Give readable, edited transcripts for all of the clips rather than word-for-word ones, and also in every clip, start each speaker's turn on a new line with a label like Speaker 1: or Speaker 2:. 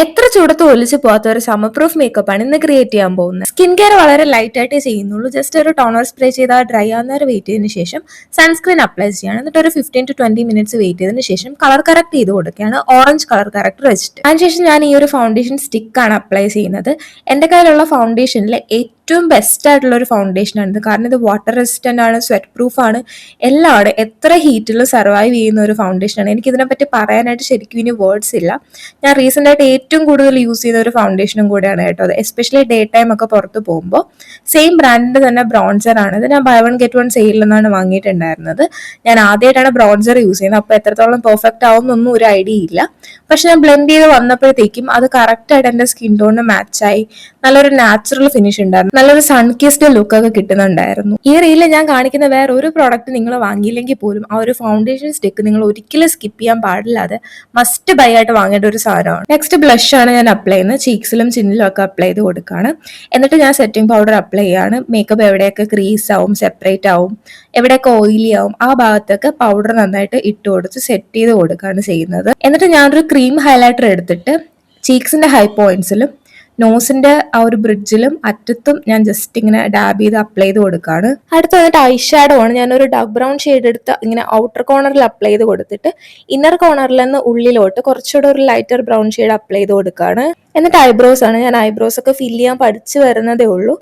Speaker 1: എത്ര ചൂടത്ത് ഒലിച്ചു പോകാത്ത ഒരു സമ്മർ പ്രൂഫ് മേക്കപ്പ് ആണ് ഇന്ന് ക്രിയേറ്റ് ചെയ്യാൻ പോകുന്നത്. സ്കിൻ കെയർ വളരെ ലൈറ്റ് ആയിട്ടേ ചെയ്യുന്നുള്ളൂ. ജസ്റ്റ് ഒരു ടോണർ സ്പ്രേ ചെയ്താൽ ഡ്രൈ ആവുന്നവരെ വെയിറ്റ് ചെയ്തതിന് ശേഷം സൺസ്ക്രീൻ അപ്ലൈ ചെയ്യണം. എന്നിട്ട് ഒരു 15 to 20 minutes വെയിറ്റ് ചെയ്തതിന് ശേഷം കളർ കറക്റ്റ് ചെയ്ത് കൊടുക്കുകയാണ്, ഓറഞ്ച് കളർ കറക്റ്റർ വെച്ചിട്ട്. അതിനുശേഷം ഞാൻ ഈ ഒരു ഫൗണ്ടേഷൻ സ്റ്റിക്കാണ് അപ്ലൈ ചെയ്യുന്നത്. എൻ്റെ കയ്യിലുള്ള ഫൗണ്ടേഷനിലെ ഏറ്റവും ബെസ്റ്റ് ആയിട്ടുള്ള ഒരു ഫൗണ്ടേഷൻ ആണ് ഇത്. കാരണം ഇത് വാട്ടർ റെസിസ്റ്റന്റ് ആണ്, സ്വെറ്റ് പ്രൂഫ് ആണ്, എല്ലാം ആണ്. എത്ര ഹീറ്റിലും സർവൈവ് ചെയ്യുന്ന ഒരു ഫൗണ്ടേഷൻ ആണ്. എനിക്ക് ഇതിനെപ്പറ്റി പറയാനായിട്ട് ശരിക്കും ഇനി വേർഡ്സ് ഇല്ല. ഞാൻ റീസെന്റ് ആയിട്ട് ഏറ്റവും കൂടുതൽ യൂസ് ചെയ്ത ഒരു ഫൗണ്ടേഷനും കൂടെയാണ് കേട്ടോ അത്. എസ്പെഷ്യലി ഡേ ടൈം ഒക്കെ പുറത്ത് പോകുമ്പോൾ. സെയിം ബ്രാൻഡിന്റെ തന്നെ ബ്രോൺസർ ആണ് ഇത്. ഞാൻ ബൈ വൺ ഗെറ്റ് വൺ സെയിലിൽ നിന്നാണ് വാങ്ങിയിട്ടുണ്ടായിരുന്നത്. ഞാൻ ആദ്യമായിട്ടാണ് ബ്രോൺസർ യൂസ് ചെയ്യുന്നത്. അപ്പോൾ എത്രത്തോളം പെർഫെക്റ്റ് ആവുമെന്നൊന്നും ഒരു ഐഡിയ ഇല്ല. പക്ഷെ ഞാൻ ബ്ലെൻഡ് ചെയ്ത് വന്നപ്പോഴത്തേക്കും അത് കറക്റ്റ് ആയിട്ട് എന്റെ സ്കിൻ ടോണിന് മാച്ചായി. നല്ലൊരു നാച്ചുറൽ ഫിനിഷ് ഉണ്ടായിരുന്നു. നല്ലൊരു സൺ കിസ്ഡ് ലുക്ക് ഒക്കെ കിട്ടുന്നുണ്ടായിരുന്നു. ഈ റീലിൽ ഞാൻ കാണിക്കുന്ന വേറെ ഒരു പ്രോഡക്റ്റ് നിങ്ങൾ വാങ്ങിയില്ലെങ്കിൽ പോലും ആ ഒരു ഫൗണ്ടേഷൻ സ്റ്റിക്ക് നിങ്ങൾ ഒരിക്കലും സ്കിപ്പ് ചെയ്യാൻ പാടില്ലാതെ മസ്റ്റ് ബൈ ആയിട്ട് വാങ്ങേണ്ട ഒരു സാധനമാണ്. നെക്സ്റ്റ് ബ്ലഷ് ആണ് ഞാൻ അപ്ലൈ ചെയ്യുന്നത്. ചീക്സിലും ചിന്നിലും ഒക്കെ അപ്ലൈ ചെയ്ത് കൊടുക്കുകയാണ്. എന്നിട്ട് ഞാൻ സെറ്റിംഗ് പൗഡർ അപ്ലൈ ചെയ്യാണ്. മേക്കപ്പ് എവിടെയൊക്കെ ക്രീസ് ആവും, സെപ്പറേറ്റ് ആവും, എവിടെയൊക്കെ ഓയിലി ആവും, ആ ഭാഗത്തൊക്കെ പൗഡർ നന്നായിട്ട് ഇട്ട് കൊടുത്ത് സെറ്റ് ചെയ്ത് കൊടുക്കുകയാണ് ചെയ്യുന്നത്. എന്നിട്ട് ഞാനൊരു ക്രീം ഹൈലൈറ്റർ എടുത്തിട്ട് ചീക്സിന്റെ ഹൈ പോയിന്റ്സിലും നോസിന്റെ ആ ഒരു ബ്രിഡ്ജിലും അറ്റത്തും ഞാൻ ജസ്റ്റ് ഇങ്ങനെ ഡാബ് ചെയ്ത് അപ്ലൈ ചെയ്ത് കൊടുക്കുകയാണ്. അടുത്ത വന്നിട്ട് ഐ ഷാഡോ ആണ്. ഞാനൊരു ഡാർക്ക് ബ്രൗൺ ഷെയ്ഡ് എടുത്ത് ഇങ്ങനെ ഔട്ടർ കോർണറിൽ അപ്ലൈ ചെയ്ത് കൊടുത്തിട്ട് ഇന്നർ കോർണറിൽ നിന്ന് ഉള്ളിലോട്ട് കുറച്ചുകൂടെ ഒരു ലൈറ്റർ ബ്രൗൺ ഷെയ്ഡ് അപ്ലൈ ചെയ്ത് കൊടുക്കുകയാണ്. എന്നിട്ട് ഐബ്രോസ് ആണ്. ഞാൻ ഐബ്രോസ് ഒക്കെ ഫില്ല് ചെയ്യാൻ പഠിച്ചു വരുന്നതേ ഉള്ളൂ.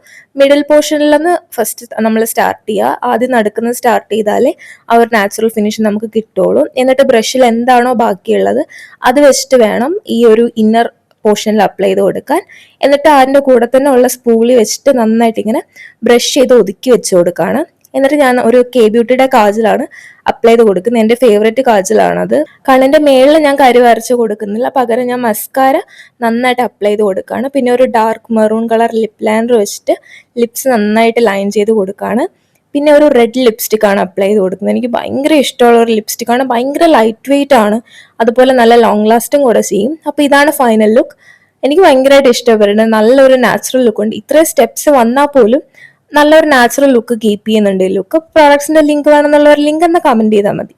Speaker 1: മിഡിൽ പോർഷനിൽ നിന്ന് ഫസ്റ്റ് നമ്മൾ സ്റ്റാർട്ട് ചെയ്യുക. ആദ്യം നടുക്കുന്നത് സ്റ്റാർട്ട് ചെയ്താലേ ആ ഒരു നാച്ചുറൽ ഫിനിഷ് നമുക്ക് കിട്ടുള്ളൂ. എന്നിട്ട് ബ്രഷിൽ എന്താണോ ബാക്കിയുള്ളത് അത് വെച്ചിട്ട് വേണം ഈ ഒരു ഇന്നർ പോർഷനിൽ അപ്ലൈ ചെയ്ത് കൊടുക്കാൻ. എന്നിട്ട് അതിൻ്റെ കൂടെ തന്നെ ഉള്ള സ്പൂളി വെച്ചിട്ട് നന്നായിട്ട് ഇങ്ങനെ ബ്രഷ് ചെയ്ത് ഒതുക്കി വെച്ച് കൊടുക്കുകയാണ്. എന്നിട്ട് ഞാൻ ഒരു കെ ബ്യൂട്ടിയുടെ കാജലാണ് അപ്ലൈ ചെയ്ത് കൊടുക്കുന്നത്. എൻ്റെ ഫേവറേറ്റ് കാജലാണത്. കണ്ണിൻ്റെ മേളിൽ ഞാൻ കരി വരച്ച് കൊടുക്കുന്നില്ല, പകരം ഞാൻ മസ്കാര നന്നായിട്ട് അപ്ലൈ ചെയ്ത് കൊടുക്കുകയാണ്. പിന്നെ ഒരു dark maroon colour lip liner വെച്ചിട്ട് ലിപ്സ് നന്നായിട്ട് ലൈൻ ചെയ്ത് കൊടുക്കുകയാണ്. പിന്നെ ഒരു റെഡ് ലിപ്സ്റ്റിക് ആണ് അപ്ലൈ ചെയ്ത് കൊടുക്കുന്നത്. എനിക്ക് ഭയങ്കര ഇഷ്ടമുള്ള ഒരു ലിപ്സ്റ്റിക് ആണ്. ഭയങ്കര ലൈറ്റ് വെയിറ്റ് ആണ്, അതുപോലെ നല്ല ലോങ് ലാസ്റ്റിംഗ് കൂടെ ചെയ്യും. അപ്പോൾ ഇതാണ് ഫൈനൽ ലുക്ക്. എനിക്ക് ഭയങ്കരമായിട്ട് ഇഷ്ടപ്പെടുന്നത്. നല്ലൊരു നാച്ചുറൽ ലുക്ക് ഉണ്ട്. ഇത്രയും സ്റ്റെപ്സ് വന്നാൽ പോലും നല്ലൊരു നാച്ചുറൽ ലുക്ക് കീപ്പ് ചെയ്യുന്നുണ്ട് ഈ ലുക്ക്. പ്രോഡക്ട്സിന്റെ ലിങ്ക് വേണമെന്നുള്ള ഒരു ലിങ്ക് എന്ന് കമന്റ് ചെയ്താൽ മതി.